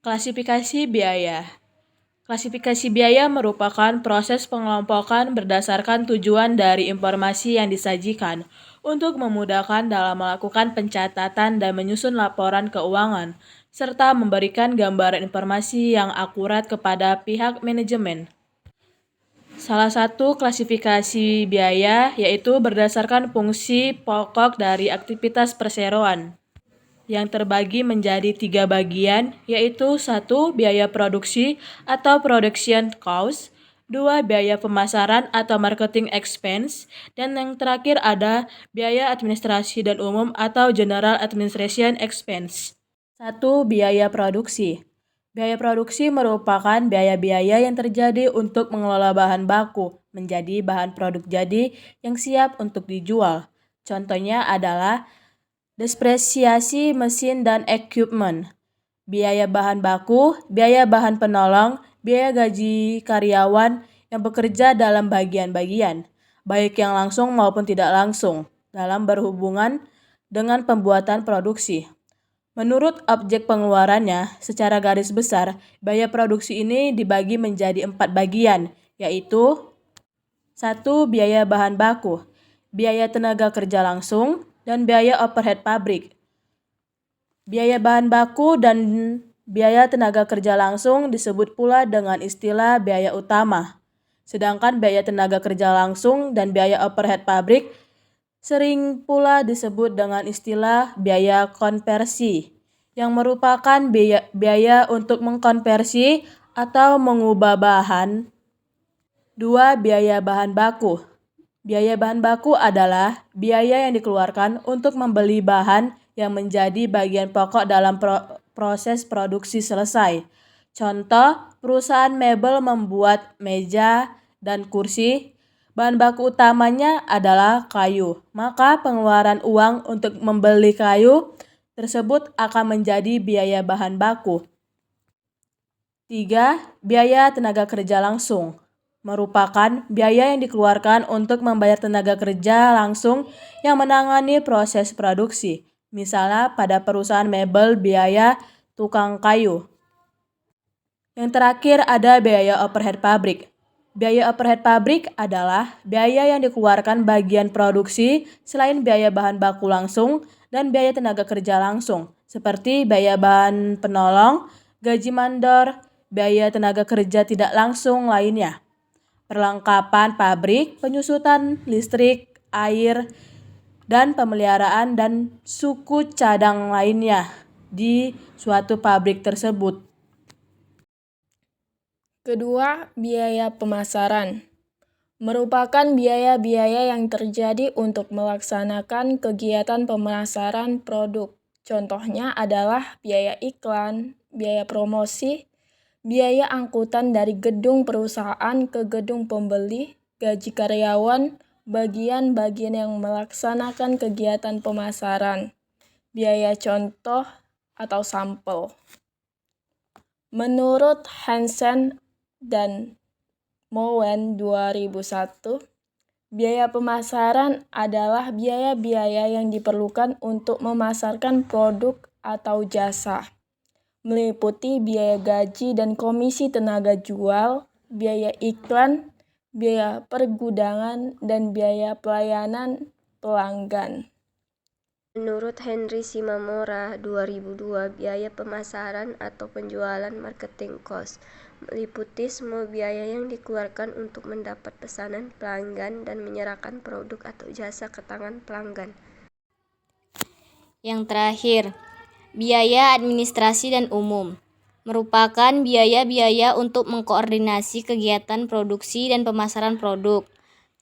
Klasifikasi biaya. Klasifikasi biaya merupakan proses pengelompokan berdasarkan tujuan dari informasi yang disajikan untuk memudahkan dalam melakukan pencatatan dan menyusun laporan keuangan, serta memberikan gambaran informasi yang akurat kepada pihak manajemen. Salah satu klasifikasi biaya yaitu berdasarkan fungsi pokok dari aktivitas perseroan, yang terbagi menjadi 3 bagian, yaitu 1. Biaya produksi atau production cost, 2. Biaya pemasaran atau marketing expense, dan yang terakhir ada biaya administrasi dan umum atau general administration expense. 1. Biaya produksi. Biaya produksi merupakan biaya-biaya yang terjadi untuk mengelola bahan baku menjadi bahan produk jadi yang siap untuk dijual. Contohnya adalah depresiasi mesin dan equipment, biaya bahan baku, biaya bahan penolong, biaya gaji karyawan yang bekerja dalam bagian-bagian, baik yang langsung maupun tidak langsung, dalam berhubungan dengan pembuatan produksi. Menurut objek pengeluarannya, secara garis besar, biaya produksi ini dibagi menjadi 4 bagian, yaitu 1. Biaya bahan baku, biaya tenaga kerja langsung, dan biaya overhead pabrik. Biaya bahan baku dan biaya tenaga kerja langsung disebut pula dengan istilah biaya utama. Sedangkan biaya tenaga kerja langsung dan biaya overhead pabrik sering pula disebut dengan istilah biaya konversi, yang merupakan biaya untuk mengkonversi atau mengubah bahan. 2. Biaya bahan baku. Biaya bahan baku adalah biaya yang dikeluarkan untuk membeli bahan yang menjadi bagian pokok dalam proses produksi selesai. Contoh, perusahaan mebel membuat meja dan kursi. Bahan baku utamanya adalah kayu. Maka pengeluaran uang untuk membeli kayu tersebut akan menjadi biaya bahan baku. 3. Biaya tenaga kerja langsung merupakan biaya yang dikeluarkan untuk membayar tenaga kerja langsung yang menangani proses produksi. Misalnya pada perusahaan mebel biaya tukang kayu. Yang terakhir ada biaya overhead pabrik. Biaya overhead pabrik adalah biaya yang dikeluarkan bagian produksi selain biaya bahan baku langsung dan biaya tenaga kerja langsung, seperti biaya bahan penolong, gaji mandor, biaya tenaga kerja tidak langsung lainnya. Perlengkapan pabrik, penyusutan listrik, air, dan pemeliharaan dan suku cadang lainnya di suatu pabrik tersebut. Kedua, biaya pemasaran merupakan biaya-biaya yang terjadi untuk melaksanakan kegiatan pemasaran produk. Contohnya adalah biaya iklan, biaya promosi, biaya angkutan dari gedung perusahaan ke gedung pembeli, gaji karyawan, bagian-bagian yang melaksanakan kegiatan pemasaran, biaya contoh atau sampel. Menurut Hansen dan Mowen 2001, biaya pemasaran adalah biaya-biaya yang diperlukan untuk memasarkan produk atau jasa, meliputi biaya gaji dan komisi tenaga jual, biaya iklan, biaya pergudangan, dan biaya pelayanan pelanggan. Menurut Henry Shimamura 2002, biaya pemasaran atau penjualan marketing cost meliputi semua biaya yang dikeluarkan untuk mendapat pesanan pelanggan dan menyerahkan produk atau jasa ke tangan pelanggan. Yang terakhir, biaya administrasi dan umum merupakan biaya-biaya untuk mengkoordinasi kegiatan produksi dan pemasaran produk.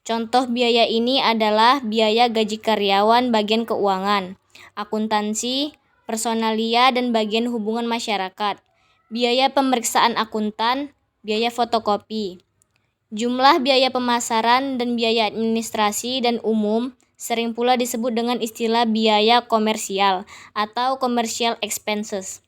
Contoh biaya ini adalah biaya gaji karyawan bagian keuangan, akuntansi, personalia, dan bagian hubungan masyarakat, biaya pemeriksaan akuntan, biaya fotokopi. Jumlah biaya pemasaran dan biaya administrasi dan umum sering pula disebut dengan istilah biaya komersial atau commercial expenses.